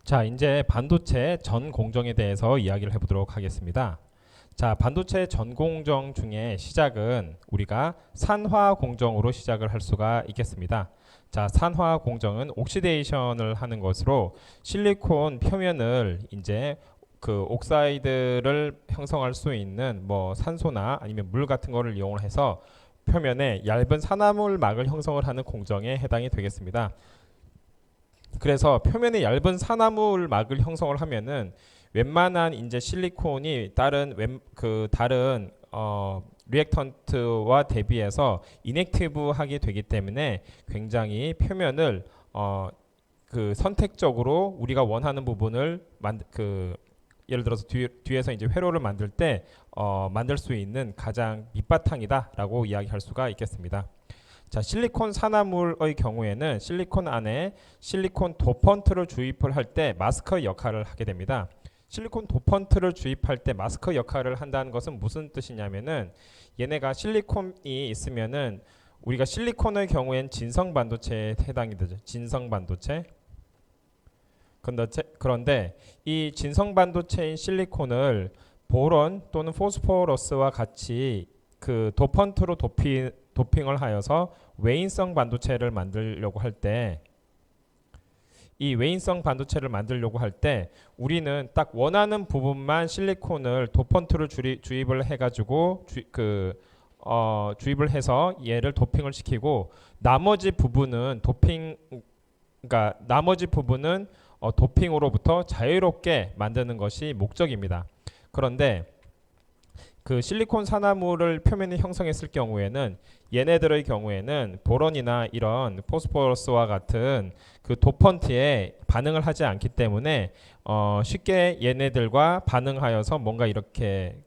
자, 이제 반도체 전 공정에 대해서 이야기를 해보도록 하겠습니다. 자, 반도체 전 공정 중에 시작은 우리가 산화 공정으로 시작을 할 수가 있겠습니다. 자, 산화 공정은 옥시데이션을 하는 것으로 실리콘 표면을 이제 그 옥사이드를 형성할 수 있는 뭐 산소나 아니면 물 같은 거를 이용을 해서 표면에 얇은 산화물 막을 형성을 하는 공정에 해당이 되겠습니다. 그래서 표면에 얇은 산화물 막을 형성을 하면은 웬만한 이제 실리콘이 다른 리액턴트와 대비해서 이넥티브하게 되기 때문에 굉장히 표면을 선택적으로 우리가 원하는 부분을 예를 들어서 뒤에서 이제 회로를 만들 때 만들 수 있는 가장 밑바탕이다라고 이야기할 수가 있겠습니다. 자, 실리콘 산화물의 경우에는 실리콘 안에 실리콘 도펀트를 주입을 할 때 마스크 역할을 하게 됩니다. 실리콘 도펀트를 주입할 때 마스크 역할을 한다는 것은 무슨 뜻이냐면은 얘네가 실리콘이 있으면은 우리가 실리콘의 경우엔 진성 반도체에 해당이 되죠. 진성 반도체. 그런데 이 진성 반도체인 실리콘을 보론 또는 포스포러스와 같이 그 도펀트로 도핑을 하여서 외인성 반도체를 만들려고 할 때 이 외인성 반도체를 만들려고 할 때 우리는 딱 원하는 부분만 실리콘을 도펀트로 주입을 해가지고 주입을 해서 얘를 도핑을 시키고 나머지 부분은 도핑으로부터 자유롭게 만드는 것이 목적입니다. 그런데 그 실리콘 산화물을 표면에 형성했을 경우에는 얘네들의 경우에는 보론이나 이런 포스포러스와 같은 그 도펀트에 반응을 하지 않기 때문에 쉽게 얘네들과 반응하여서 뭔가 이렇게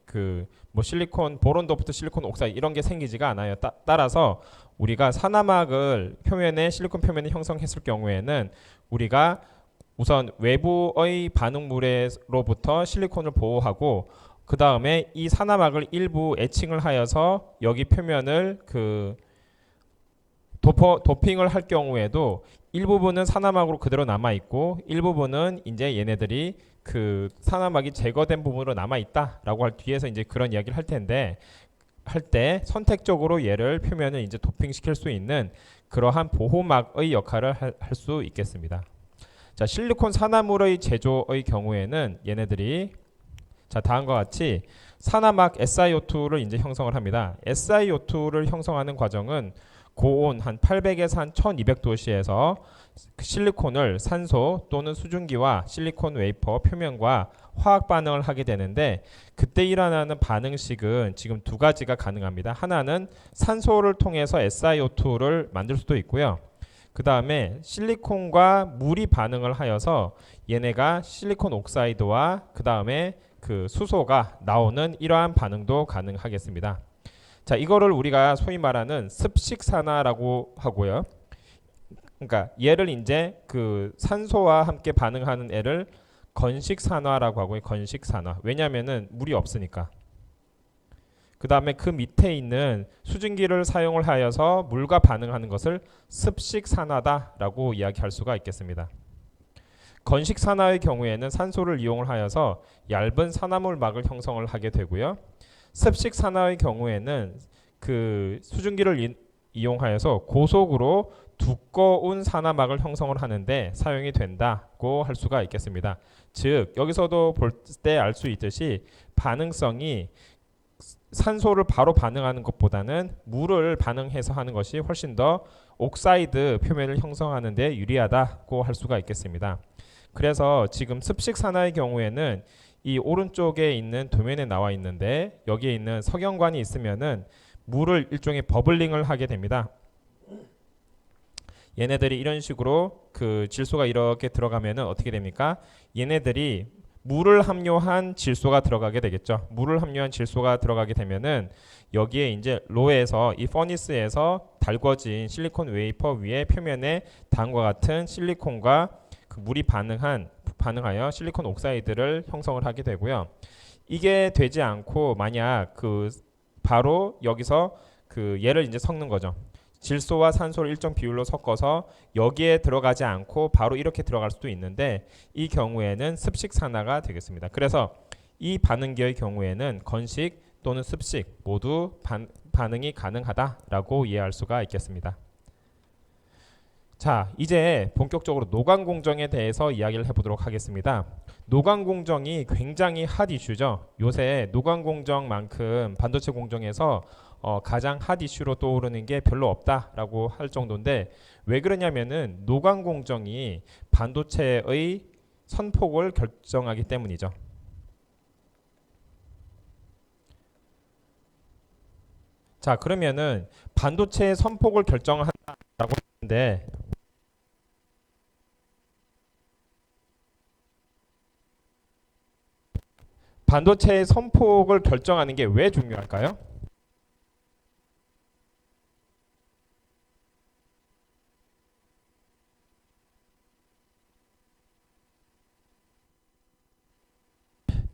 뭐 실리콘 보론 도프트 실리콘 옥사이드 이런 게 생기지가 않아요. 따라서 우리가 산화막을 실리콘 표면에 형성했을 경우에는 우리가 우선 외부의 반응물로부터 실리콘을 보호하고 그 다음에 이 산화막을 일부 에칭을 하여서 여기 표면을 도핑을 할 경우에도 일부분은 산화막으로 그대로 남아 있고 일부분은 이제 얘네들이 그 산화막이 제거된 부분으로 남아 있다라고 할 뒤에서 이제 그런 이야기를 할 텐데 할 때 선택적으로 얘를 표면을 이제 도핑시킬 수 있는 그러한 보호막의 역할을 할 수 있겠습니다. 자, 실리콘 산화물의 제조의 경우에는 얘네들이 자, 다음과 같이 산화막 SiO2를 이제 형성을 합니다. SiO2를 형성하는 과정은 고온 한 800에서 한 1200도씨에서 실리콘을 산소 또는 수증기와 실리콘 웨이퍼 표면과 화학 반응을 하게 되는데 그때 일어나는 반응식은 지금 두 가지가 가능합니다. 하나는 산소를 통해서 SiO2를 만들 수도 있고요. 그 다음에 실리콘과 물이 반응을 하여서 얘네가 실리콘 옥사이드와 그 다음에 그 수소가 나오는 이러한 반응도 가능하겠습니다. 자, 이거를 우리가 소위 말하는 습식산화라고 하고요. 그러니까 얘를 이제 그 산소와 함께 반응하는 애를 건식산화라고 하고요. 건식산화. 왜냐하면은 물이 없으니까. 그 다음에 그 밑에 있는 수증기를 사용을 하여서 물과 반응하는 것을 습식산화다라고 이야기할 수가 있겠습니다. 건식산화의 경우에는 산소를 이용을 하여서 얇은 산화물막을 형성을 하게 되고요. 습식산화의 경우에는 그 수증기를 이용하여서 고속으로 두꺼운 산화막을 형성을 하는데 사용이 된다고 할 수가 있겠습니다. 즉 여기서도 볼 때 알 수 있듯이 반응성이 산소를 바로 반응하는 것보다는 물을 반응해서 하는 것이 훨씬 더 옥사이드 표면을 형성하는 데 유리하다고 할 수가 있겠습니다. 그래서 지금 습식산화의 경우에는 이 오른쪽에 있는 도면에 나와 있는데 여기에 있는 석영관이 있으면은 물을 일종의 버블링을 하게 됩니다. 얘네들이 이런 식으로 그 질소가 이렇게 들어가면은 어떻게 됩니까? 얘네들이 물을 함유한 질소가 들어가게 되겠죠. 물을 함유한 질소가 들어가게 되면은 여기에 이제 로에서 이 퍼니스에서 달궈진 실리콘 웨이퍼 위에 표면에 다음과 같은 실리콘과 그 물이 반응하여 실리콘 옥사이드를 형성을 하게 되고요. 이게 되지 않고 만약 바로 여기서 얘를 이제 섞는 거죠. 질소와 산소를 일정 비율로 섞어서 여기에 들어가지 않고 바로 이렇게 들어갈 수도 있는데 이 경우에는 습식 산화가 되겠습니다. 그래서 이 반응기의 경우에는 건식 또는 습식 모두 반응이 가능하다라고 이해할 수가 있겠습니다. 자, 이제 본격적으로 노광 공정에 대해서 이야기를 해보도록 하겠습니다. 노광 공정이 굉장히 핫 이슈죠. 요새 노광 공정만큼 반도체 공정에서 가장 핫 이슈로 떠오르는 게 별로 없다라고 할 정도인데 왜 그러냐면은 노광 공정이 반도체의 선폭을 결정하기 때문이죠. 자, 그러면은 반도체의 선폭을 결정한다라고 하는데 반도체의 선폭을 결정하는 게 왜 중요할까요?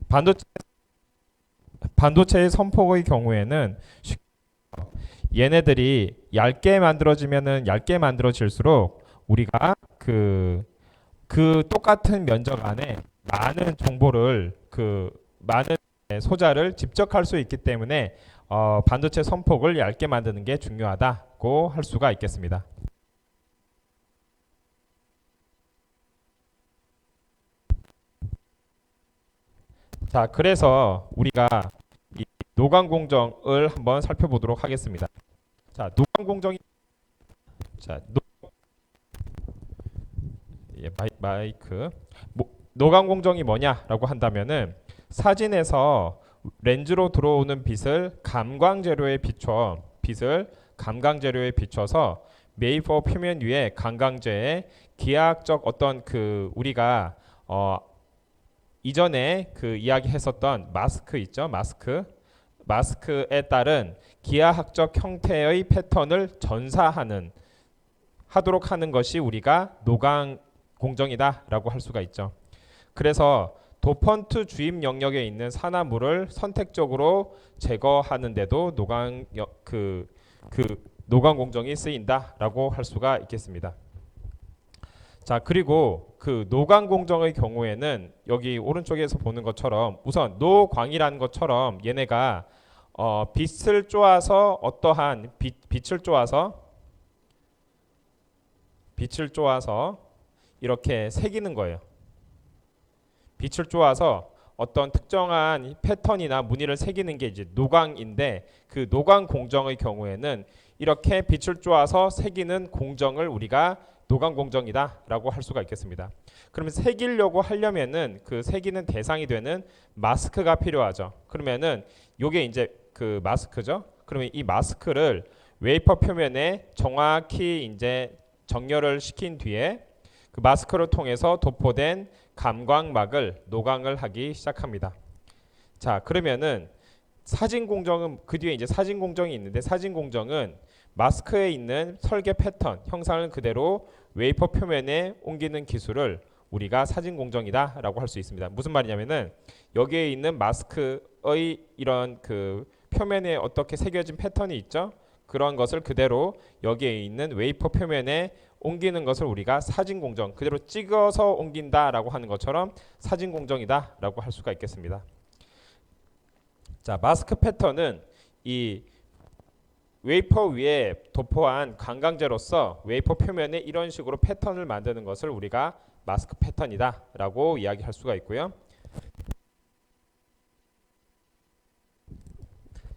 반도체, 반도체의 선폭의 경우에는 얘네들이 얇게 만들어지면은 얇게 만들어질수록 우리가 그 똑같은 면적 안에 많은 정보를 많은 소자를 집적할 수 있기 때문에 반도체 선폭을 얇게 만드는 게 중요하다고 할 수가 있겠습니다. 자, 그래서 우리가 이 노광 공정을 한번 살펴보도록 하겠습니다. 자, 노광 공정이 자, 마이크 노광 공정이 뭐냐라고 한다면은 사진에서 렌즈로 들어오는 빛을 감광 재료에 비춰서 메이퍼 표면 위에 감광재에 기하학적 어떤 우리가 이전에 이야기했었던 마스크 있죠? 마스크에 따른 기하학적 형태의 패턴을 하도록 하는 것이 우리가 노광 공정이다라고 할 수가 있죠. 그래서 도펀트 주입 영역에 있는 산화물을 선택적으로 제거하는데도 노광 공정이 쓰인다라고 할 수가 있겠습니다. 자, 그리고 노광 공정의 경우에는 여기 오른쪽에서 보는 것처럼 우선 노광이라는 것처럼 얘네가 빛을 쪼아서 어떠한 빛을 쪼아서 이렇게 새기는 거예요. 빛을 쪼아서 어떤 특정한 패턴이나 무늬를 새기는 게 이제 노광인데 그 노광 공정의 경우에는 이렇게 빛을 쪼아서 새기는 공정을 우리가 노광 공정이다라고 할 수가 있겠습니다. 그러면 새기려고 하려면은 그 새기는 대상이 되는 마스크가 필요하죠. 그러면은 요게 이제 마스크죠. 그러면 이 마스크를 웨이퍼 표면에 정확히 이제 정렬을 시킨 뒤에 그 마스크를 통해서 도포된 감광막을 노광을 하기 시작합니다. 자, 그러면은 사진 공정은 그 뒤에 이제 사진 공정이 있는데 사진 공정은 마스크에 있는 설계 패턴 형상을 그대로 웨이퍼 표면에 옮기는 기술을 우리가 사진 공정이다라고 할 수 있습니다. 무슨 말이냐면은 여기에 있는 마스크의 이런 표면에 어떻게 새겨진 패턴이 있죠? 그런 것을 그대로 여기에 있는 웨이퍼 표면에 옮기는 것을 우리가 사진 공정, 그대로 찍어서 옮긴다라고 하는 것처럼 사진 공정이다라고 할 수가 있겠습니다. 자, 마스크 패턴은 이 웨이퍼 위에 도포한 관광제로서 웨이퍼 표면에 이런 식으로 패턴을 만드는 것을 우리가 마스크 패턴이다라고 이야기할 수가 있고요.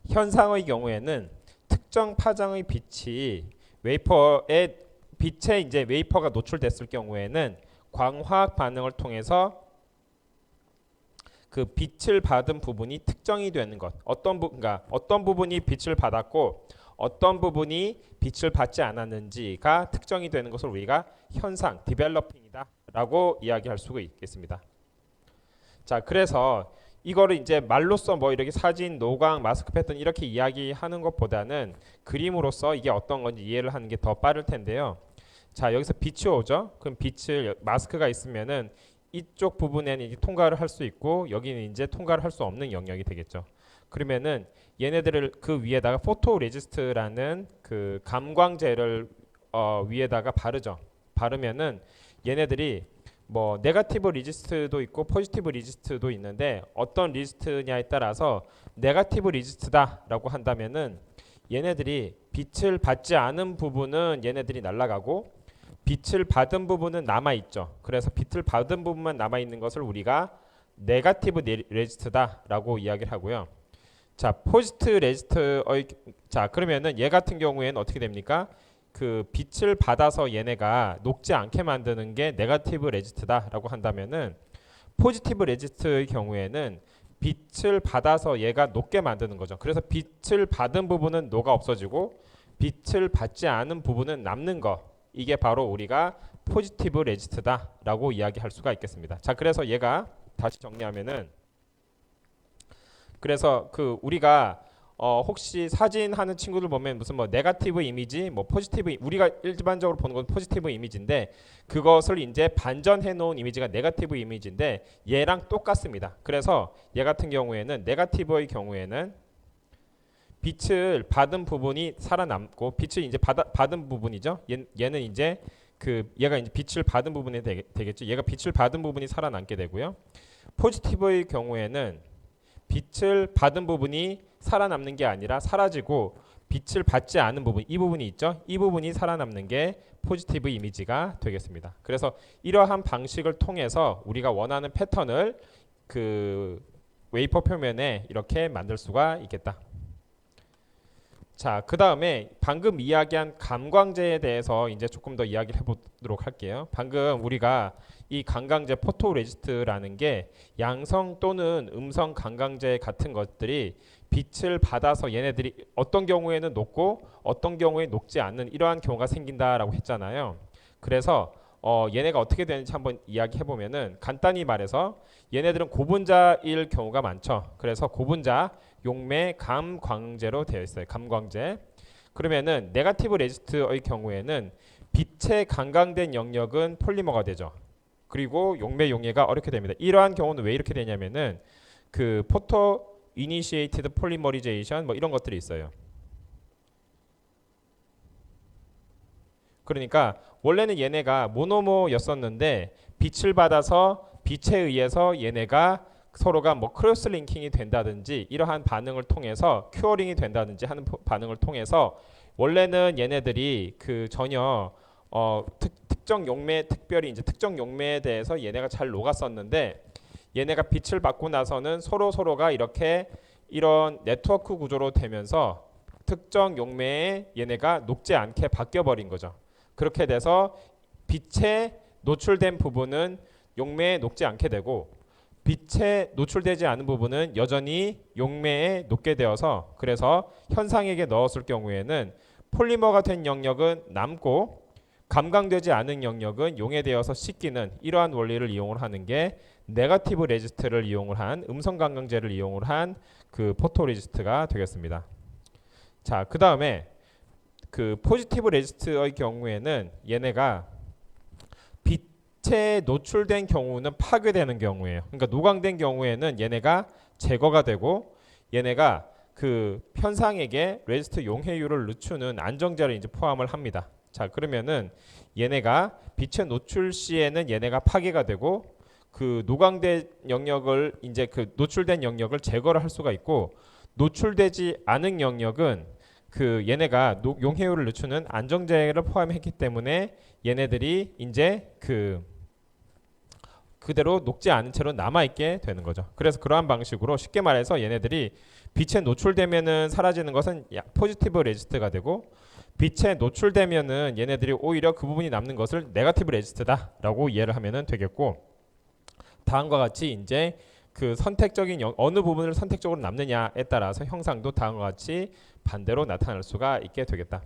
현상의 경우에는 특정 파장의 빛이 빛에 이제 웨이퍼가 노출됐을 경우에는 광화학 반응을 통해서 그 빛을 받은 부분이 특정이 되는 것. 어떤 부분이 빛을 받았고 어떤 부분이 빛을 받지 않았는지가 특정이 되는 것을 우리가 현상, 디벨로핑이다라고 이야기할 수가 있겠습니다. 자, 그래서 이거를 이제 말로써 뭐 이렇게 사진, 노광, 마스크 패턴 이렇게 이야기하는 것보다는 그림으로써 이게 어떤 건지 이해를 하는 게 더 빠를 텐데요. 자, 여기서 빛이 오죠. 그럼 마스크가 있으면은 이쪽 부분에는 이제 통과를 할 수 있고 여기는 이제 통과를 할 수 없는 영역이 되겠죠. 그러면은 얘네들을 그 위에다가 포토레지스트라는 그 감광제를 위에다가 바르죠. 바르면은 얘네들이 뭐 네거티브 리지스트도 있고 포지티브 리지스트도 있는데 어떤 리지스트냐에 따라서 네거티브 리지스트다라고 한다면은 얘네들이 빛을 받지 않은 부분은 얘네들이 날아가고 빛을 받은 부분은 남아 있죠. 그래서 빛을 받은 부분만 남아 있는 것을 우리가 네거티브 레지스트다라고 이야기를 하고요. 자, 포지트 레지스트의 자, 그러면은 얘 같은 경우에는 어떻게 됩니까? 그 빛을 받아서 얘네가 녹지 않게 만드는 게 네거티브 레지스트다라고 한다면은 포지티브 레지스트의 경우에는 빛을 받아서 얘가 녹게 만드는 거죠. 그래서 빛을 받은 부분은 녹아 없어지고 빛을 받지 않은 부분은 남는 거. 이게 바로 우리가 포지티브 레지스트다라고 이야기할 수가 있겠습니다. 자, 그래서 얘가 다시 정리하면은 그래서 그 우리가 혹시 사진 하는 친구들 보면 무슨 뭐 네거티브 이미지, 뭐 포지티브 우리가 일반적으로 보는 건 포지티브 이미지인데 그것을 이제 반전해 놓은 이미지가 네거티브 이미지인데 얘랑 똑같습니다. 그래서 얘 같은 경우에는 네거티브의 경우에는 빛을 받은 부분이 살아남고 빛을 이제 받은 부분이죠. 얘는 이제 그 얘가 이제 빛을 받은 부분이 되겠죠. 얘가 빛을 받은 부분이 살아남게 되고요. 포지티브의 경우에는 빛을 받은 부분이 살아남는 게 아니라 사라지고 빛을 받지 않은 부분, 이 부분이 있죠. 이 부분이 살아남는 게 포지티브 이미지가 되겠습니다. 그래서 이러한 방식을 통해서 우리가 원하는 패턴을 그 웨이퍼 표면에 이렇게 만들 수가 있겠다. 자, 그 다음에 방금 이야기한 감광제에 대해서 이제 조금 더 이야기를 해보도록 할게요. 방금 우리가 이 감광제 포토레지스트라는 게 양성 또는 음성 감광제 같은 것들이 빛을 받아서 얘네들이 어떤 경우에는 녹고 어떤 경우에 녹지 않는 이러한 경우가 생긴다라고 했잖아요. 그래서 얘네가 어떻게 되는지 한번 이야기해 보면은 간단히 말해서 얘네들은 고분자일 경우가 많죠. 그래서 고분자 용매 감광제로 되어 있어요. 감광제. 그러면은 네거티브 레지스트의 경우에는 빛에 감광된 영역은 폴리머가 되죠. 그리고 용매 용해가 어렵게 됩니다. 이러한 경우는 왜 이렇게 되냐면은 그 포토 이니시에이티드 폴리머리제이션 뭐 이런 것들이 있어요. 그러니까 원래는 얘네가 모노모였었는데 빛을 받아서 빛에 의해서 얘네가 서로가 뭐 크로스 링킹이 된다든지 이러한 반응을 통해서 큐어링이 된다든지 하는 반응을 통해서 원래는 얘네들이 그 전혀 특정 용매 특별히 이제 특정 용매에 대해서 얘네가 잘 녹았었는데 얘네가 빛을 받고 나서는 서로가 이렇게 이런 네트워크 구조로 되면서 특정 용매에 얘네가 녹지 않게 바뀌어 버린 거죠. 그렇게 돼서 빛에 노출된 부분은 용매에 녹지 않게 되고 빛에 노출되지 않은 부분은 여전히 용매에 녹게 되어서 그래서 현상액에 넣었을 경우에는 폴리머가 된 영역은 남고 감광되지 않은 영역은 용해되어서 씻기는 이러한 원리를 이용을 하는 게 네거티브 레지스트를 이용을 한 음성 감광제를 이용을 한 그 포토 레지스트가 되겠습니다. 자, 그 다음에 그 포지티브 레지스트의 경우에는 얘네가 빛에 노출된 경우는 파괴되는 경우예요. 그러니까 노광된 경우에는 얘네가 제거가 되고 얘네가 그 현상액에 레지스트 용해율을 늦추는 안정제를 이제 포함을 합니다. 자, 그러면은 얘네가 빛의 노출 시에는 얘네가 파괴가 되고 그 노광된 영역을 이제 그 노출된 영역을 제거를 할 수가 있고 노출되지 않은 영역은 그 얘네가 용해율을 늦추는 안정제를 포함했기 때문에 얘네들이 이제 그대로 녹지 않은 채로 남아 있게 되는 거죠. 그래서 그러한 방식으로 쉽게 말해서 얘네들이 빛에 노출되면은 사라지는 것은 포지티브 레지스트가 되고 빛에 노출되면은 얘네들이 오히려 그 부분이 남는 것을 네거티브 레지스트다라고 이해를 하면은 되겠고 다음과 같이 이제 그 선택적인 어느 부분을 선택적으로 남느냐에 따라서 형상도 다음과 같이 반대로 나타날 수가 있게 되겠다.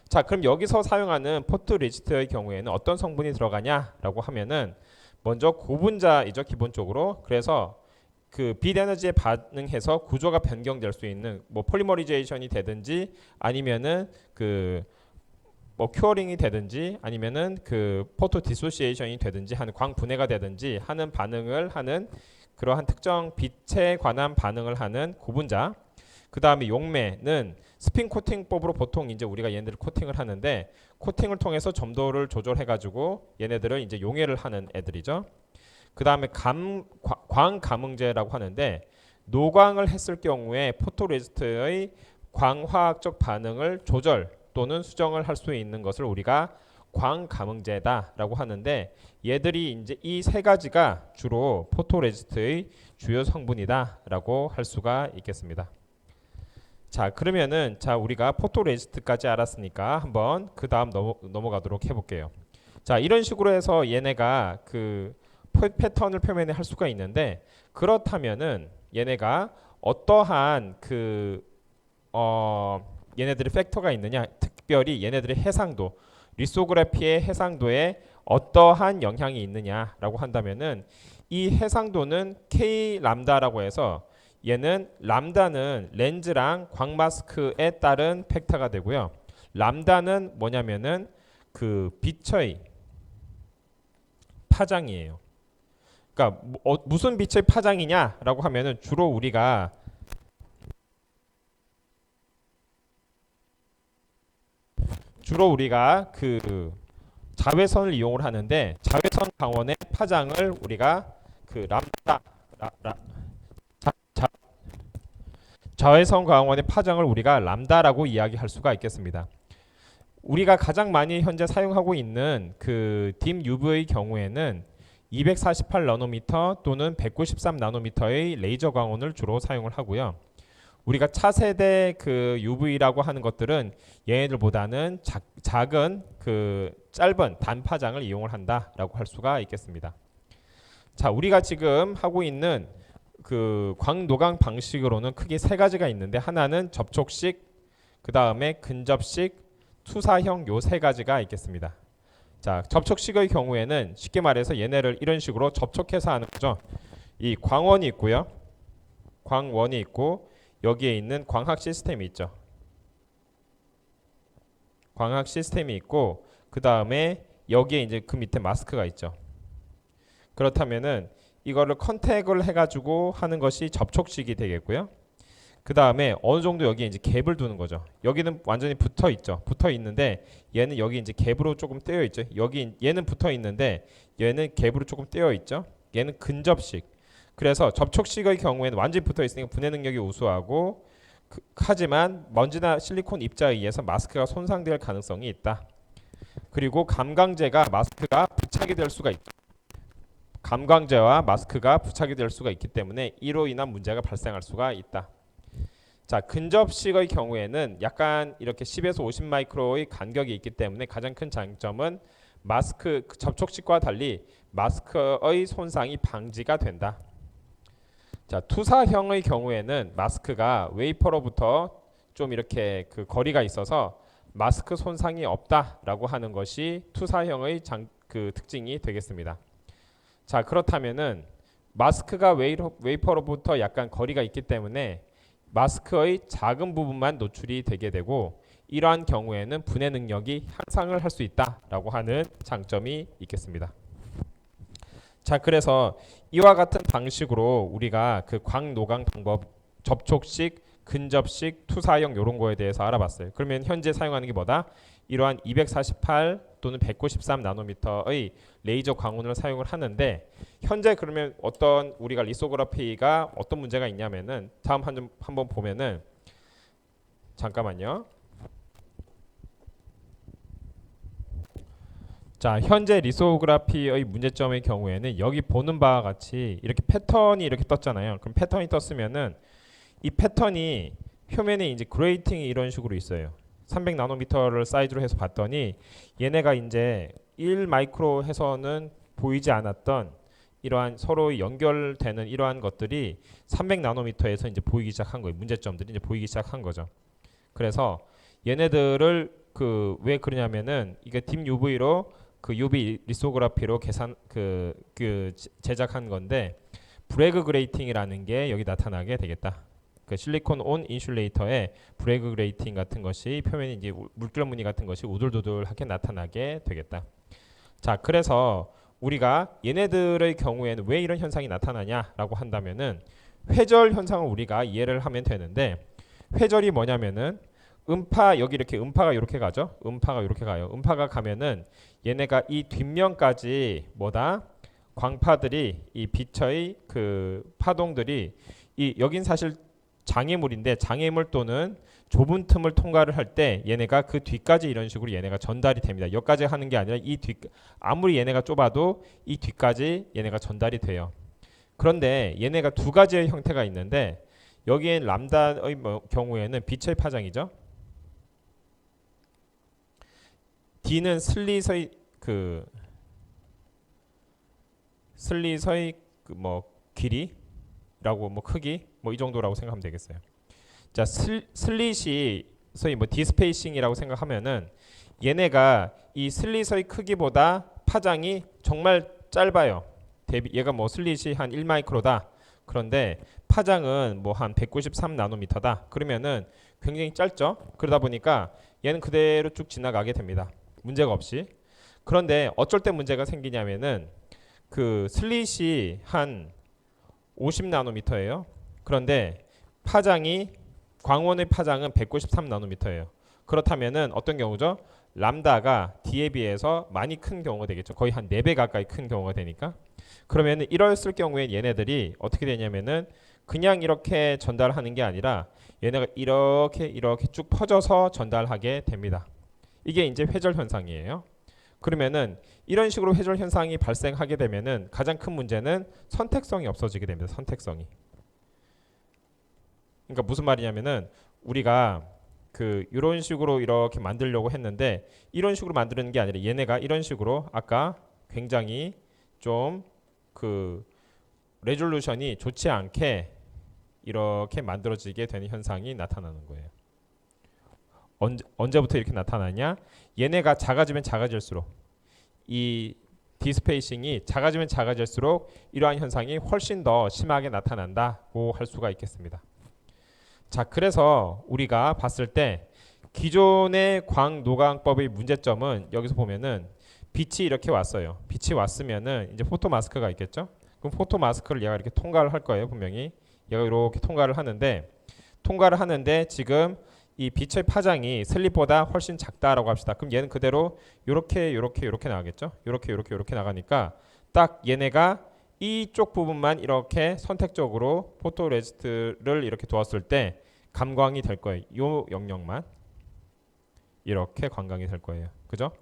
자, 그럼 여기서 사용하는 포토 레지스트의 경우에는 어떤 성분이 들어가냐라고 하면은 먼저 고분자이죠, 기본적으로. 그래서 그 빛 에너지에 반응해서 구조가 변경될 수 있는 뭐 폴리머리제이션이 되든지 아니면은 그 뭐 큐어링이 되든지 아니면은 그 포토 디소시에이션이 되든지 하는 광분해가 되든지 하는 반응을 하는 그러한 특정 빛에 관한 반응을 하는 고분자. 그 다음에 용매는 스핀 코팅법으로 보통 이제 우리가 얘네들을 코팅을 하는데 코팅을 통해서 점도를 조절해가지고 얘네들을 이제 용해를 하는 애들이죠. 그 다음에 광감응제라고 하는데 노광을 했을 경우에 포토레지스트의 광화학적 반응을 조절 또는 수정을 할 수 있는 것을 우리가 광감응제다라고 하는데 얘들이 이제 이 세 가지가 주로 포토레지스트의 주요 성분이다라고 할 수가 있겠습니다. 자, 그러면은 자 우리가 포토레지스트까지 알았으니까 한번 그 다음 넘어가도록 해볼게요. 자, 이런 식으로 해서 얘네가 그 패턴을 표면에 할 수가 있는데 그렇다면은 얘네가 어떠한 얘네들의 팩터가 있느냐, 특별히 얘네들의 해상도, 리소그래피의 해상도에 어떠한 영향이 있느냐라고 한다면은 이 해상도는 K 람다라고 해서 얘는 람다는 렌즈랑 광마스크에 따른 팩터가 되고요. 람다는 뭐냐면은 그 빛의 파장이에요. 그러니까 무슨 빛의 파장이냐라고 하면은 주로 우리가 그 자외선을 이용을 하는데 자외선 강원의 파장을 우리가 그 람다 자외선 광원의 파장을 우리가 람다라고 이야기할 수가 있겠습니다. 우리가 가장 많이 현재 사용하고 있는 그 딥 UV의 경우에는 248 나노미터 또는 193 나노미터의 레이저 광원을 주로 사용을 하고요. 우리가 차세대 그 UV라고 하는 것들은 얘네들보다는 작은 그 짧은 단파장을 이용을 한다라고 할 수가 있겠습니다. 자, 우리가 지금 하고 있는 그 광노광 방식으로는 크게 세 가지가 있는데 하나는 접촉식, 그 다음에 근접식, 투사형 요 세 가지가 있겠습니다. 자, 접촉식의 경우에는 쉽게 말해서 얘네를 이런 식으로 접촉해서 하는 거죠. 이 광원이 있고요. 광원이 있고 여기에 있는 광학 시스템이 있죠. 광학 시스템이 있고 그 다음에 여기에 이제 그 밑에 마스크가 있죠. 그렇다면은 이거를 컨택을 해가지고 하는 것이 접촉식이 되겠고요. 그 다음에 어느 정도 여기에 이제 갭을 두는 거죠. 여기는 완전히 붙어 있죠. 붙어 있는데 얘는 여기 이제 갭으로 조금 떼어 있죠. 여기 얘는 붙어 있는데 얘는 갭으로 조금 떼어 있죠. 얘는 근접식. 그래서 접촉식의 경우에는 완전히 붙어 있으니까 분해 능력이 우수하고 하지만 먼지나 실리콘 입자에 의해서 마스크가 손상될 가능성이 있다. 그리고 감광제가 마스크가 부착이 될 수가 있다. 감광제와 마스크가 부착이 될 수가 있기 때문에 이로 인한 문제가 발생할 수가 있다. 자, 근접식의 경우에는 약간 이렇게 10에서 50 마이크로의 간격이 있기 때문에 가장 큰 장점은 마스크 접촉식과 달리 마스크의 손상이 방지가 된다. 자, 투사형의 경우에는 마스크가 웨이퍼로부터 좀 이렇게 그 거리가 있어서 마스크 손상이 없다라고 하는 것이 투사형의 그 특징이 되겠습니다. 자, 그렇다면은 마스크가 웨이퍼로부터 약간 거리가 있기 때문에 마스크의 작은 부분만 노출이 되게 되고 이러한 경우에는 분해 능력이 향상을 할 수 있다라고 하는 장점이 있겠습니다. 자, 그래서 이와 같은 방식으로 우리가 그 광노광 방법 접촉식, 근접식, 투사형 이런 거에 대해서 알아봤어요. 그러면 현재 사용하는 게 뭐다? 이러한 248 또는 193 나노미터의 레이저 광원을 사용을 하는데 현재 그러면 어떤 우리가 리소그래피가 어떤 문제가 있냐면은 다음 한번 보면은 잠깐만요. 자, 현재 리소그래피의 문제점의 경우에는 여기 보는 바와 같이 이렇게 패턴이 이렇게 떴잖아요. 그럼 패턴이 떴으면은 이 패턴이 표면에 이제 그레이팅이 이런 식으로 있어요. 300 나노미터를 사이즈로 해서 봤더니 얘네가 이제 1 마이크로 해서는 보이지 않았던 이러한 서로 연결되는 이러한 것들이 300 나노미터에서 이제 보이기 시작한 거예요. 문제점들이 이제 보이기 시작한 거죠. 그래서 얘네들을 그 왜 그러냐면은 이게 딥 UV로 그 UV 리소그래피로 제작한 건데 브래그 그레이팅이라는 게 여기 나타나게 되겠다. 그 실리콘 온 인슐레이터에 브래그 그레이팅 같은 것이 표면에 이제 물결 무늬 같은 것이 우들두들하게 나타나게 되겠다. 자, 그래서 우리가 얘네들의 경우에는 왜 이런 현상이 나타나냐라고 한다면은 회절 현상을 우리가 이해를 하면 되는데 회절이 뭐냐면은 음파 여기 이렇게 음파가 이렇게 가죠. 음파가 이렇게 가요. 음파가 가면은 얘네가 이 뒷면까지 뭐다? 광파들이 이 빛의 그 파동들이 이 여긴 사실 장애물인데 장애물 또는 좁은 틈을 통과를 할 때 얘네가 그 뒤까지 이런 식으로 얘네가 전달이 됩니다. 여기까지 하는 게 아니라 이 뒤 아무리 얘네가 좁아도 이 뒤까지 얘네가 전달이 돼요. 그런데 얘네가 두 가지의 형태가 있는데 여기엔 람다의 경우에는 빛의 파장이죠. D는 슬릿의 뭐 길이라고 뭐 크기 뭐 이 정도라고 생각하면 되겠어요. 자, 슬릿이 소위 뭐 디스페이싱이라고 생각하면은 얘네가 이 슬릿의 크기보다 파장이 정말 짧아요. 얘가 뭐 슬릿이 한 1마이크로다. 그런데 파장은 뭐 한 193 나노미터다. 그러면은 굉장히 짧죠. 그러다 보니까 얘는 그대로 쭉 지나가게 됩니다. 문제가 없이. 그런데 어쩔 때 문제가 생기냐면은 그 슬릿이 한 50 나노미터예요. 그런데 파장이 광원의 파장은 193 나노미터예요. 그렇다면은 어떤 경우죠? 람다가 D에 비해서 많이 큰 경우가 되겠죠. 거의 한 4배 가까이 큰 경우가 되니까. 그러면은 이랬을 경우에 얘네들이 어떻게 되냐면은 그냥 이렇게 전달하는 게 아니라 얘네가 이렇게 쭉 퍼져서 전달하게 됩니다. 이게 이제 회절 현상이에요. 그러면은 이런 식으로 회절 현상이 발생하게 되면은 가장 큰 문제는 선택성이 없어지게 됩니다. 선택성이. 그러니까 무슨 말이냐면은 우리가 그 이런 식으로 이렇게 만들려고 했는데 이런 식으로 만드는 게 아니라 얘네가 이런 식으로 아까 굉장히 좀 그 레졸루션이 좋지 않게 이렇게 만들어지게 되는 현상이 나타나는 거예요. 언제부터 이렇게 나타나냐? 얘네가 작아지면 작아질수록 이 디스페이싱이 작아지면 작아질수록 이러한 현상이 훨씬 더 심하게 나타난다고 할 수가 있겠습니다. 자, 그래서 우리가 봤을 때 기존의 광노광법의 문제점은 여기서 보면은 빛이 이렇게 왔어요. 빛이 왔으면은 이제 포토 마스크가 있겠죠? 그럼 포토 마스크를 얘가 이렇게 통과를 할 거예요, 분명히. 얘가 이렇게 통과를 하는데 지금 이 빛의 파장이 슬립보다 훨씬 작다라고 합시다. 그럼 얘는 그대로 이렇게 나가겠죠? 이렇게 나가니까 딱 얘네가 이쪽 부분만 이렇게 선택적으로 포토레지스트를 이렇게 두었을 때 감광이 될 거예요. 이 영역만 이렇게 관광이 될 거예요. 그죠?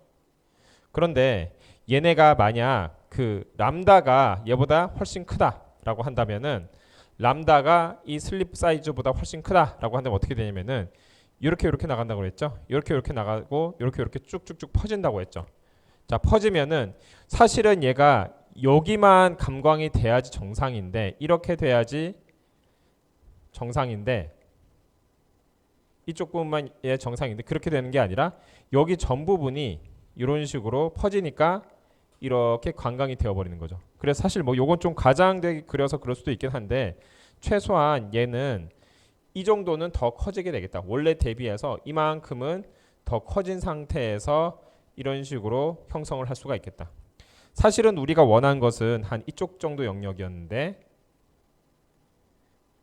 그런데 얘네가 만약 그 람다가 얘보다 훨씬 크다라고 한다면은 람다가 이 슬립 사이즈보다 훨씬 크다라고 한다면 어떻게 되냐면은 이렇게 나간다고 그랬죠. 이렇게 나가고 이렇게 쭉쭉쭉 퍼진다고 했죠. 자, 퍼지면은 사실은 얘가 여기만 감광이 돼야지 정상인데 이렇게 돼야지 정상인데 이쪽 부분만 정상인데 그렇게 되는 게 아니라 여기 전 부분이 이런 식으로 퍼지니까 이렇게 관광이 되어버리는 거죠. 그래서 사실 뭐 요건 좀 과장되게 그려서 그럴 수도 있긴 한데 최소한 얘는 이 정도는 더 커지게 되겠다. 원래 대비해서 이만큼은 더 커진 상태에서 이런 식으로 형성을 할 수가 있겠다. 사실은 우리가 원한 것은 한 이쪽 정도 영역이었는데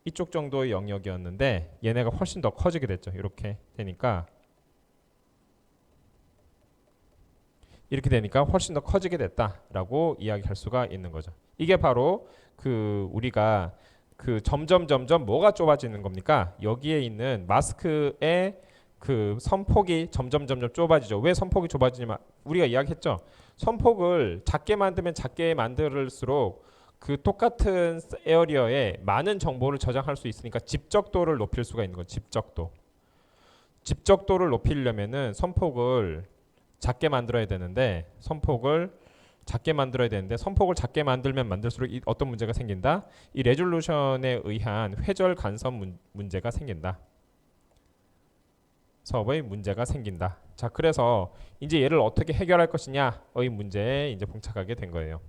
이쪽 정도의 영역이었는데 얘네가 훨씬 더 커지게 됐죠. 이렇게 되니까 훨씬 더 커지게 됐다라고 이야기할 수가 있는 거죠. 이게 바로 그 우리가 그 점점 뭐가 좁아지는 겁니까? 여기에 있는 마스크의 그 선폭이 점점 좁아지죠. 왜 선폭이 좁아지냐면 우리가 이야기했죠. 선폭을 작게 만들면 작게 만들수록 그 똑같은 에어리어에 많은 정보를 저장할 수 있으니까 집적도를 높일 수가 있는 거죠. 집적도를 높이려면은 선폭을 작게 만들어야 되는데 선폭을 작게 만들면 만들수록 어떤 문제가 생긴다? 이 레졸루션에 의한 회절 간섭 문제가 생긴다. 사업의 문제가 생긴다. 자, 그래서 이제 얘를 어떻게 해결할 것이냐의 문제에 이제 봉착하게 된 거예요.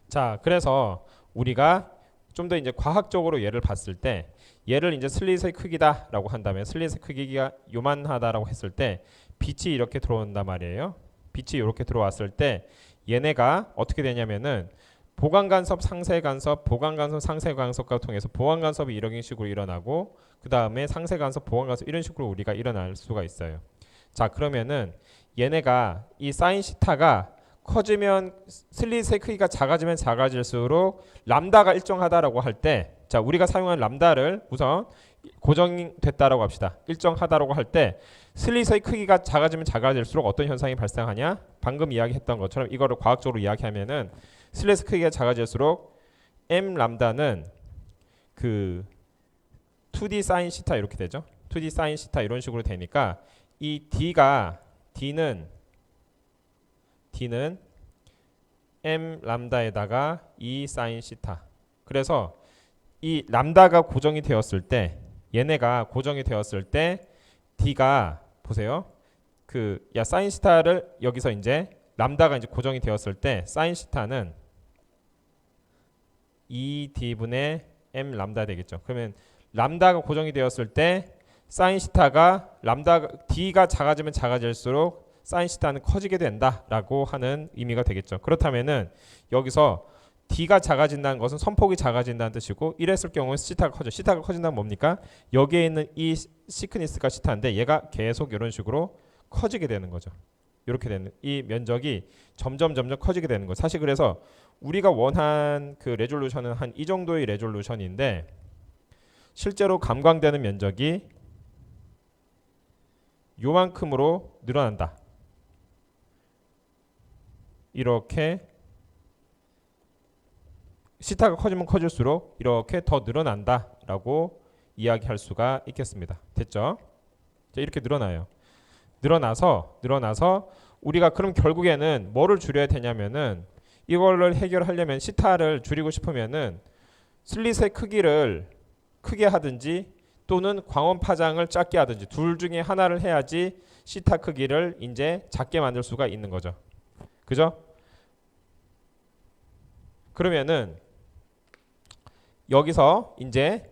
자, 그래서 우리가 좀 더 이제 과학적으로 얘를 봤을 때 얘를 이제 슬릿의 크기다라고 한다면 슬릿의 크기가 요만하다라고 했을 때 빛이 이렇게 들어온단 말이에요. 빛이 이렇게 들어왔을 때 얘네가 어떻게 되냐면은 보강간섭, 상쇄간섭, 보강간섭, 상쇄간섭과 통해서 보강간섭이 이런 식으로 일어나고 그 다음에 상쇄간섭, 보강간섭 이런 식으로 우리가 일어날 수가 있어요. 자 그러면은 얘네가 이 사인 시타가 커지면 슬릿의 크기가 작아지면 작아질수록 람다가 일정하다라고 할 때 자 우리가 사용한 람다를 우선 고정됐다라고 합시다. 일정하다라고 할 때 슬릿의 크기가 작아지면 작아질수록 어떤 현상이 발생하냐? 방금 이야기했던 것처럼 이거를 과학적으로 이야기하면은 슬릿 크기가 작아질수록 m 람다는 그 2D 사인 시타 이렇게 되죠. 2D 사인 시타 이런 식으로 되니까 이 D는 m 람다에다가 2 사인 시타. 그래서 이 람다가 고정이 되었을 때 얘네가 고정이 되었을 때 D가 보세요. 그 야 사인 시타를 여기서 이제 람다가 이제 고정이 되었을 때 사인 시타는 2D분의 m 람다 되겠죠. 그러면 람다가 고정이 되었을 때 사인 시타가 람다 D가 작아지면 작아질수록 사인 시타는 커지게 된다라고 하는 의미가 되겠죠. 그렇다면은 여기서 D가 작아진다는 것은 선폭이 작아진다는 뜻이고 이랬을 경우에 시타가 커져. 시타가 커진다는 뭡니까? 여기에 있는 이 시크니스가 시타인데 얘가 계속 이런 식으로 커지게 되는 거죠. 이렇게 되는 이 면적이 점점 커지게 되는 거. 사실 그래서 우리가 원한 그 레졸루션은 한 이 정도의 레졸루션인데 실제로 감광되는 면적이 요만큼으로 늘어난다. 이렇게 시타가 커지면 커질수록 이렇게 더 늘어난다라고 이야기할 수가 있겠습니다. 됐죠? 자, 이렇게 늘어나요. 늘어나서 우리가 그럼 결국에는 뭐를 줄여야 되냐면은 이거를 해결하려면 시타를 줄이고 싶으면은 슬릿의 크기를 크게 하든지 또는 광원 파장을 작게 하든지 둘 중에 하나를 해야지 시타 크기를 이제 작게 만들 수가 있는 거죠. 그죠? 그러면은 여기서 이제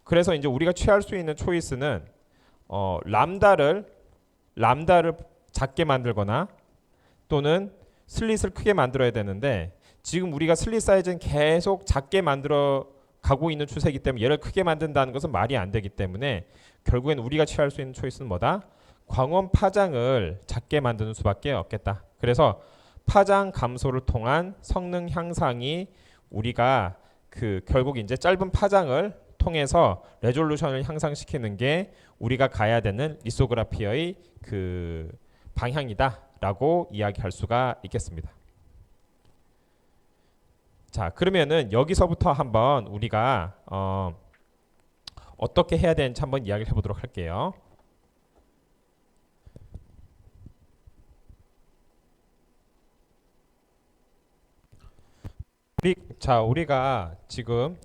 그래서 이제 우리가 취할 수 있는 초이스는 람다를 작게 만들거나 또는 슬릿을 크게 만들어야 되는데 지금 우리가 슬릿 사이즈는 계속 작게 만들어 가고 있는 추세이기 때문에 얘를 크게 만든다는 것은 말이 안 되기 때문에 결국엔 우리가 취할 수 있는 초이스는 뭐다? 광원 파장을 작게 만드는 수밖에 없겠다. 그래서 파장 감소를 통한 성능 향상이 우리가 결국 이제 짧은 파장을 통해서 레졸루션을 향상시키는 게 우리가 가야 되는 리소그라피의 방향이다라고 이야기할 수가 있겠습니다. 자, 그러면은 여기서부터 한번 우리가 어떻게 해야 되는지 한번 이야기를 해보도록 할게요. 우리가 지금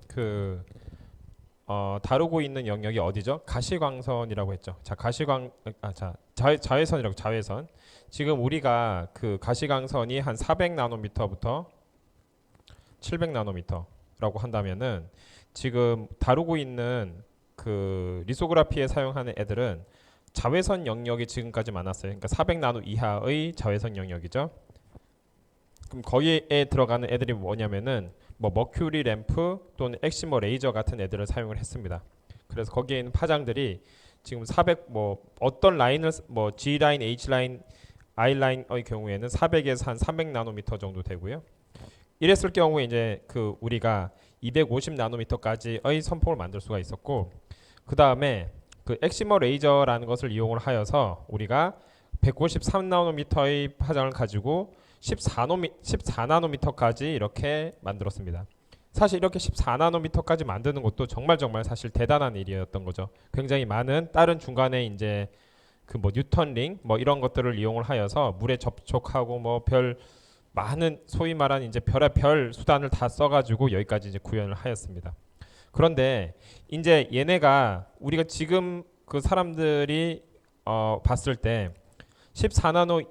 다루고 있는 영역이 어디죠? 가시광선이라고 했죠. 자, 자외선이라고 자외선. 지금 우리가 가시광선이 한 400나노미터부터 700나노미터라고 한다면은 지금 다루고 있는 리소그라피에 사용하는 애들은 자외선 영역이 지금까지 많았어요. 그러니까 400나노 이하의 자외선 영역이죠. 그럼 거기에 들어가는 애들이 뭐냐면은 머큐리 램프 또는 엑시머 레이저 같은 애들을 사용을 했습니다. 그래서 거기에 있는 파장들이 지금 400 어떤 라인을 G 라인, H 라인, I 라인의 경우에는 400에서 한 300나노미터 정도 되고요. 이랬을 경우에 이제 우리가 250나노미터까지의 선폭을 만들 수가 있었고 그 다음에 엑시머 레이저라는 것을 이용을 하여서 우리가 153나노미터의 파장을 가지고 14나노미터까지 이렇게 만들었습니다. 사실 이렇게 14나노미터까지 만드는 것도 정말 사실 대단한 일이었던 거죠. 굉장히 많은 다른 중간에 이제 뉴턴링 이런 것들을 이용을 하여서 물에 접촉하고 많은 소위 말하는 이제 별의별 수단을 다 써가지고 여기까지 이제 구현을 하였습니다. 그런데 이제 얘네가 우리가 지금 사람들이 봤을 때 14나노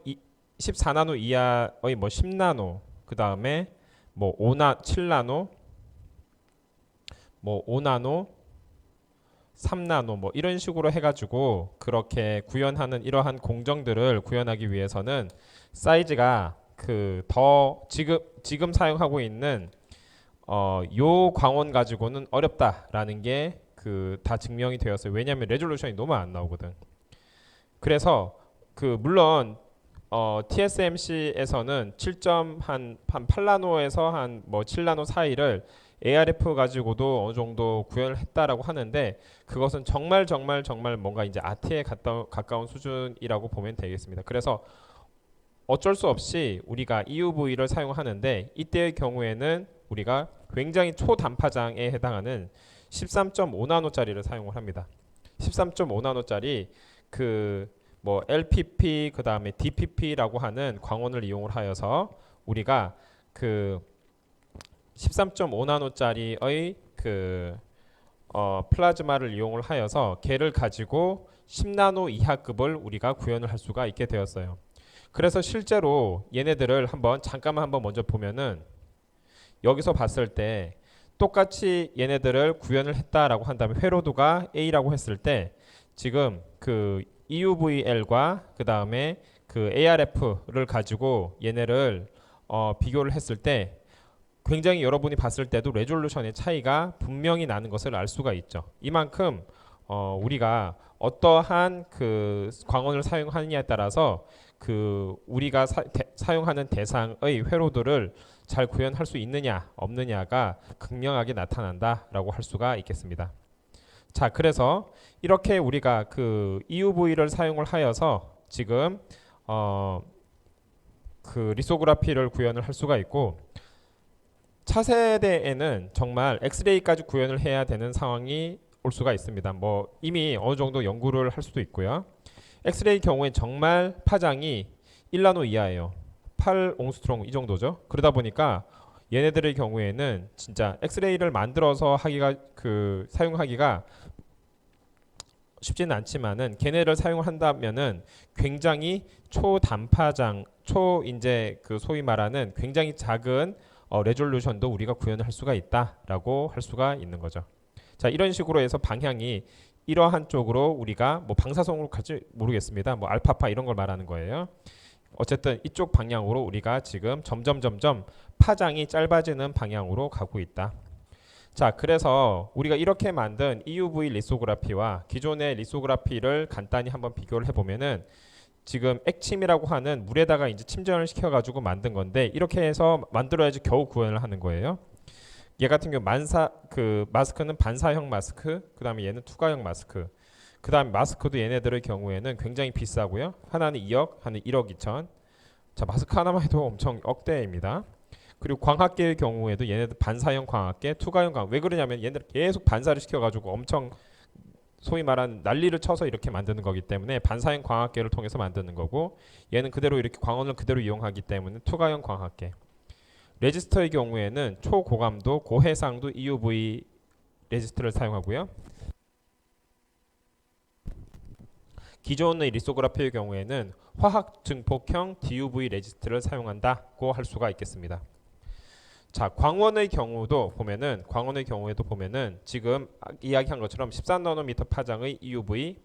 이하의 10나노 그 다음에 뭐 7나노, 뭐 5나노, 3나노 뭐 이런 식으로 해가지고 그렇게 구현하는 이러한 공정들을 구현하기 위해서는 사이즈가 그 더 지금 사용하고 있는 요 광원 가지고는 어렵다라는 게 그 다 증명이 되었어요. 왜냐하면 레졸루션이 너무 안 나오거든. 그래서 그 물론 TSMC에서는 7한 8나노에서 한 뭐 7나노 사이를 ARF 가지고도 어느 정도 구현을 했다라고 하는데 그것은 정말 정말 정말 뭔가 이제 아트에 가까운 수준이라고 보면 되겠습니다. 그래서 어쩔 수 없이 우리가 EUV를 사용하는데 이때의 경우에는 우리가 굉장히 초단파장에 해당하는 13.5나노짜리를 사용을 합니다. 13.5나노짜리 그 뭐 LPP 그다음에 DPP라고 하는 광원을 이용을 하여서 우리가 그 13.5나노짜리의 그 플라즈마를 이용을 하여서 걔를 가지고 10나노 이하급을 우리가 구현을 할 수가 있게 되었어요. 그래서 실제로 얘네들을 잠깐만 한번 먼저 보면은 여기서 봤을 때 똑같이 얘네들을 구현을 했다라고 한다면 회로도가 A라고 했을 때 지금 그 EUVL과 그 다음에 그 ARF를 가지고 얘네를 비교를 했을 때 굉장히 여러분이 봤을 때도 레졸루션의 차이가 분명히 나는 것을 알 수가 있죠. 이만큼 우리가 어떠한 그 광원을 사용하느냐에 따라서 그 우리가 사용하는 대상의 회로도를 잘 구현할 수 있느냐 없느냐가 극명하게 나타난다라고 할 수가 있겠습니다. 자, 그래서 이렇게 우리가 그 EUV를 사용을 하여서 지금 그 리소그라피를 구현을 할 수가 있고 차세대에는 정말 엑스레이까지 구현을 해야 되는 상황이 올 수가 있습니다. 뭐 이미 어느 정도 연구를 할 수도 있고요. 엑스레이 경우에 정말 파장이 1나노 이하예요. 8옹스트롱 이 정도죠. 그러다 보니까 얘네들의 경우에는 진짜 엑스레이를 만들어서 사용하기가 쉽지는 않지만은 걔네를 사용한다면은 굉장히 초단파장, 이제 그 소위 말하는 굉장히 작은 레졸루션도 우리가 구현을 할 수가 있다라고 할 수가 있는 거죠. 자, 이런 식으로 해서 방향이 이러한 쪽으로 우리가 뭐 방사성으로 갈지 모르겠습니다. 뭐 알파파 이런 걸 말하는 거예요. 어쨌든 이쪽 방향으로 우리가 지금 점점 파장이 짧아지는 방향으로 가고 있다. 자, 그래서 우리가 이렇게 만든 EUV 리소그라피와 기존의 리소그라피를 간단히 한번 비교를 해보면은 지금 액침이라고 하는 물에다가 이제 침전을 시켜가지고 만든 건데 이렇게 해서 만들어야지 겨우 구현을 하는 거예요. 얘 같은 경우 그 마스크는 반사형 마스크, 그 다음에 얘는 투과형 마스크, 그 다음에 마스크도 얘네들의 경우에는 굉장히 비싸고요. 하나는 2억, 하나는 1억 2천. 자, 마스크 하나만 해도 엄청 억대입니다. 그리고 광학계의 경우에도 얘네들 반사형 광학계, 투과형 광학. 왜 그러냐면 얘네들 계속 반사를 시켜가지고 엄청 소위 말하는 난리를 쳐서 이렇게 만드는 거기 때문에 반사형 광학계를 통해서 만드는 거고 얘는 그대로 이렇게 광원을 그대로 이용하기 때문에 투과형 광학계. 레지스터의 경우에는 초고감도, 고해상도 EUV 레지스터를 사용하고요. 기존의 리소그라피의 경우에는 화학 증폭형 DUV 레지스터를 사용한다고 할 수가 있겠습니다. 자, 광원의 경우에도 보면은 지금 이야기한 것처럼 13나노미터 파장의 EUV,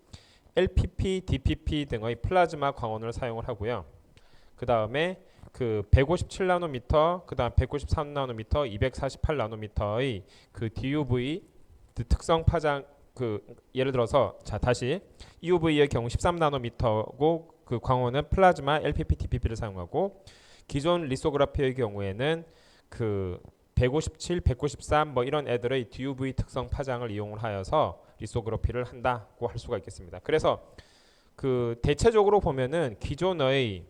LPP, DPP 등의 플라즈마 광원을 사용을 하고요. 그 다음에 그 157나노미터, 그 다음 193나노미터, 248나노미터의 그 DUV 특성 파장 예를 들어서 자 다시 EUV의 경우 13나노미터고 그 광원은 플라즈마, LPP, DPP를 사용하고 기존 리소그라피의 경우에는 그 157, 193 뭐 이런 애들의 DUV 특성 파장을 이용을 하여서 리소그라피를 한다고 할 수가 있겠습니다. 그래서 그 대체적으로 보면은 기존의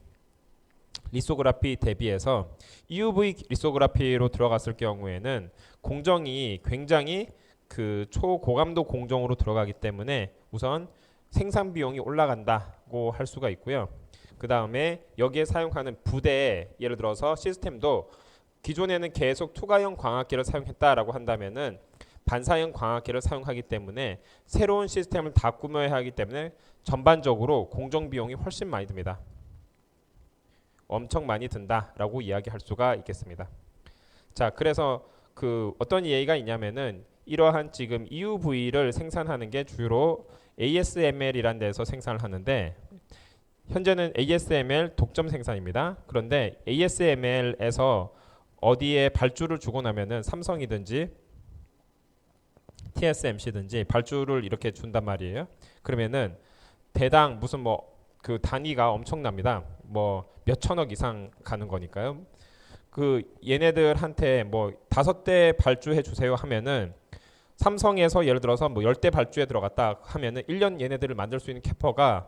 리소그라피 대비해서 EUV 리소그라피로 들어갔을 경우에는 공정이 굉장히 그 초고감도 공정으로 들어가기 때문에 우선 생산 비용이 올라간다고 할 수가 있고요. 그 다음에 여기에 사용하는 부대 예를 들어서 시스템도 기존에는 계속 투과형 광학계를 사용했다라고 한다면은 반사형 광학계를 사용하기 때문에 새로운 시스템을 다 꾸며야 하기 때문에 전반적으로 공정 비용이 훨씬 많이 듭니다. 엄청 많이 든다라고 이야기할 수가 있겠습니다. 자, 그래서 그 어떤 예의가 있냐면은 이러한 지금 EUV를 생산하는 게 주로 ASML이라는 데서 생산을 하는데 현재는 ASML 독점 생산입니다. 그런데 ASML에서 어디에 발주를 주고 나면은 삼성이든지 TSMC든지 발주를 이렇게 준단 말이에요. 그러면은 대당 무슨 뭐 그 단위가 엄청납니다. 뭐 몇천억 이상 가는 거니까요. 그 얘네들한테 뭐 5대 발주해 주세요 하면은 삼성에서 예를 들어서 뭐 10대 발주에 들어갔다 하면은 1년 얘네들을 만들 수 있는 캐퍼가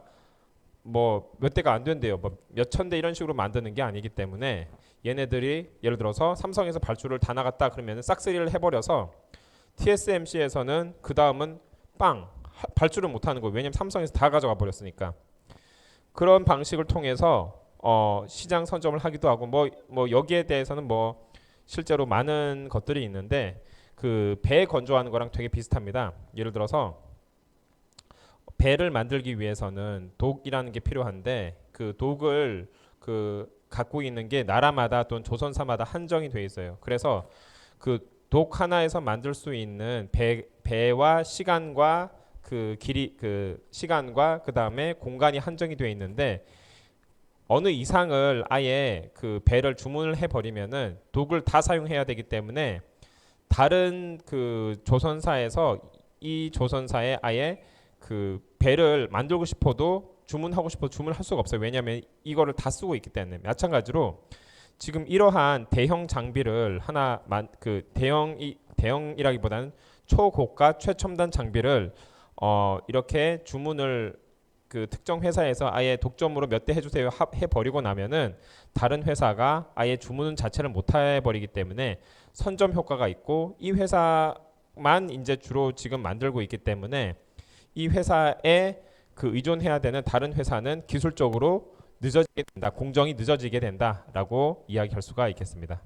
뭐 몇 대가 안 된대요. 뭐 몇천 대 이런 식으로 만드는 게 아니기 때문에 얘네들이 예를 들어서 삼성에서 발주를 다 나갔다 그러면은 싹쓸이를 해버려서 TSMC에서는 그 다음은 빵 발주를 못 하는 거예요. 왜냐면 삼성에서 다 가져가 버렸으니까. 그런 방식을 통해서 시장 선점을 하기도 하고 뭐 여기에 대해서는 뭐 실제로 많은 것들이 있는데 그 배 건조하는 거랑 되게 비슷합니다. 예를 들어서 배를 만들기 위해서는 독이라는 게 필요한데 그 독을 그 갖고 있는 게 나라마다 또는 조선사마다 한정이 돼 있어요. 그래서 그 독 하나에서 만들 수 있는 배와 시간과 그 길이 그 시간과 그 다음에 공간이 한정이 돼 있는데 어느 이상을 아예 그 배를 주문을 해 버리면은 독을 다 사용해야 되기 때문에 다른 그 조선사에서 이 조선사에 아예 그 배를 만들고 싶어도 주문하고 싶어도 주문할 수가 없어요. 왜냐하면 이거를 다 쓰고 있기 때문에. 마찬가지로 지금 이러한 대형 장비를 하나만 그 대형이라기보다는 초고가 최첨단 장비를 이렇게 주문을 그 특정 회사에서 아예 독점으로 몇 대 해주세요 해버리고 나면은 다른 회사가 아예 주문 자체를 못 해버리기 때문에 선점 효과가 있고 이 회사만 이제 주로 지금 만들고 있기 때문에 이 회사에 그 의존해야 되는 다른 회사는 기술적으로 늦어지게 된다, 공정이 늦어지게 된다라고 이야기할 수가 있겠습니다.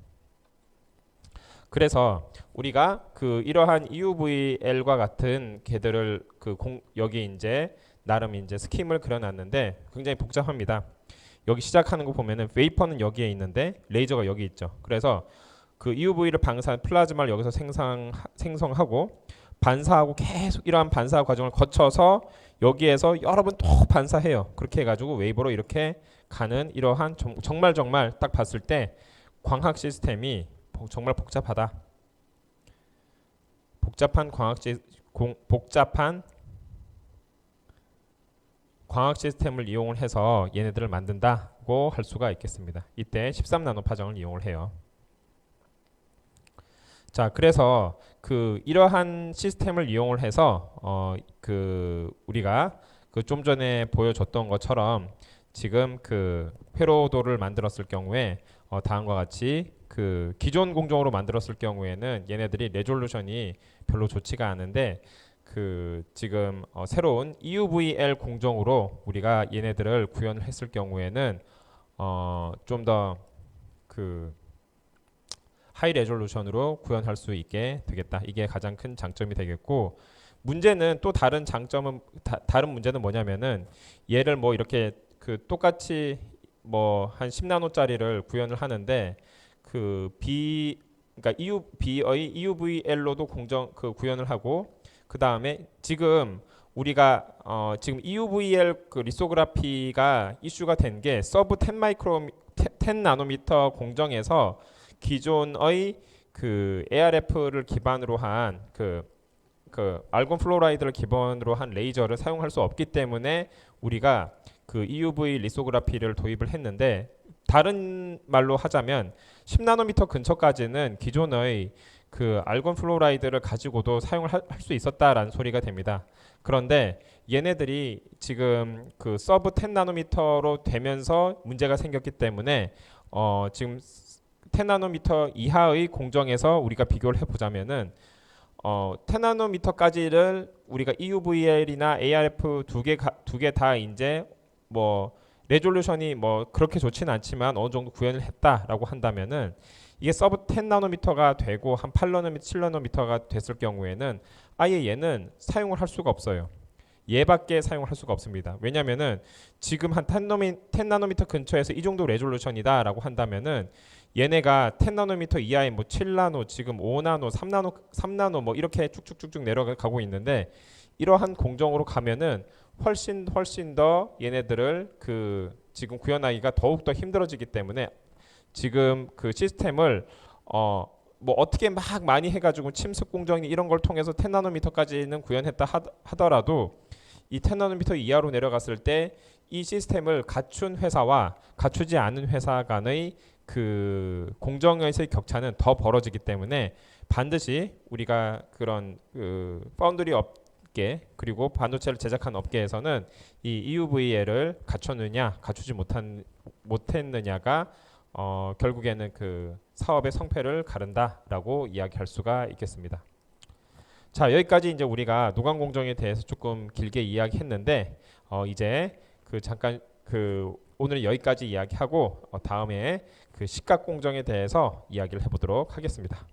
그래서 우리가 그 이러한 EUVL과 같은 개들을 여기 이제 나름 이제 스킴을 그려놨는데 굉장히 복잡합니다. 여기 시작하는 거 보면은 웨이퍼는 여기에 있는데 레이저가 여기 있죠. 그래서 그 EUV를 방사한 플라즈마를 여기서 생성하고 반사하고 계속 이러한 반사 과정을 거쳐서 여기에서 여러 번 또 반사해요. 그렇게 해가지고 웨이버로 이렇게 가는 이러한 정말 딱 봤을 때 광학 시스템이 정말 복잡하다. 복잡한 광학 시스템을 이용을 해서 얘네들을 만든다고 할 수가 있겠습니다. 이때 13나노 파장을 이용을 해요. 자, 그래서 그 이러한 시스템을 이용을 해서 우리가 그 좀 전에 보여줬던 것처럼 지금 그 회로도를 만들었을 경우에 다음과 같이 그 기존 공정으로 만들었을 경우에는 얘네들이 레졸루션이 별로 좋지가 않은데 그 지금 새로운 EUVL 공정으로 우리가 얘네들을 구현을 했을 경우에는 좀 더 그 하이 레졸루션으로 구현할 수 있게 되겠다. 이게 가장 큰 장점이 되겠고 문제는 또 다른 장점은 다른 문제는 뭐냐면은 얘를 뭐 이렇게 그 똑같이 뭐 한 10나노짜리를 구현을 하는데 그러니까 B의 EUVL로도 구현을 하고 그 다음에 지금 우리가 지금 EUVL 그 리소그라피가 이슈가 된 게 서브 10 나노미터 공정에서 기존의 그 ARF를 기반으로 한 그 알곤 플로라이드를 기반으로 한 레이저를 사용할 수 없기 때문에 우리가 그 EUV 리소그라피를 도입을 했는데 다른 말로 하자면 10나노미터 근처까지는 기존의 그 알곤 플로라이드를 가지고도 사용을 할 수 있었다라는 소리가 됩니다. 그런데 얘네들이 지금 그 서브 10나노미터로 되면서 문제가 생겼기 때문에 지금 10나노미터 이하의 공정에서 우리가 비교를 해보자면은 10나노미터까지를 우리가 EUVL이나 ARF 두 개 다 이제 뭐 레졸루션이 뭐 그렇게 좋지는 않지만 어느 정도 구현을 했다라고 한다면은 이게 서브 10나노미터가 되고 한 8나노미터, 7나노미터가 됐을 경우에는 아예 얘는 사용을 할 수가 없어요. 얘밖에 사용을 할 수가 없습니다. 왜냐면은 지금 한 10나노미터 근처에서 이 정도 레졸루션이다라고 한다면은 얘네가 10나노미터 이하의 뭐 7나노, 지금 5나노, 3나노 뭐 이렇게 쭉쭉쭉쭉 내려가고 있는데 이러한 공정으로 가면은 훨씬 더 얘네들을 그 지금 구현하기가 더욱 더 힘들어지기 때문에 지금 그 시스템을 뭐 어떻게 막 많이 해가지고 침습 공정이 이런 걸 통해서 10나노미터까지는 구현했다 하더라도 이 10나노미터 이하로 내려갔을 때 이 시스템을 갖춘 회사와 갖추지 않은 회사 간의 그 공정에서의 격차는 더 벌어지기 때문에 반드시 우리가 그런 그 파운드리 업계 그리고 반도체를 제작한 업계에서는 이 EUVL을 갖췄느냐 갖추지 못했느냐가 결국에는 그 사업의 성패를 가른다라고 이야기할 수가 있겠습니다. 자, 여기까지 이제 우리가 노광 공정에 대해서 조금 길게 이야기했는데 이제 그 잠깐 그 오늘 여기까지 이야기하고 다음에 그 시각 공정에 대해서 이야기를 해보도록 하겠습니다.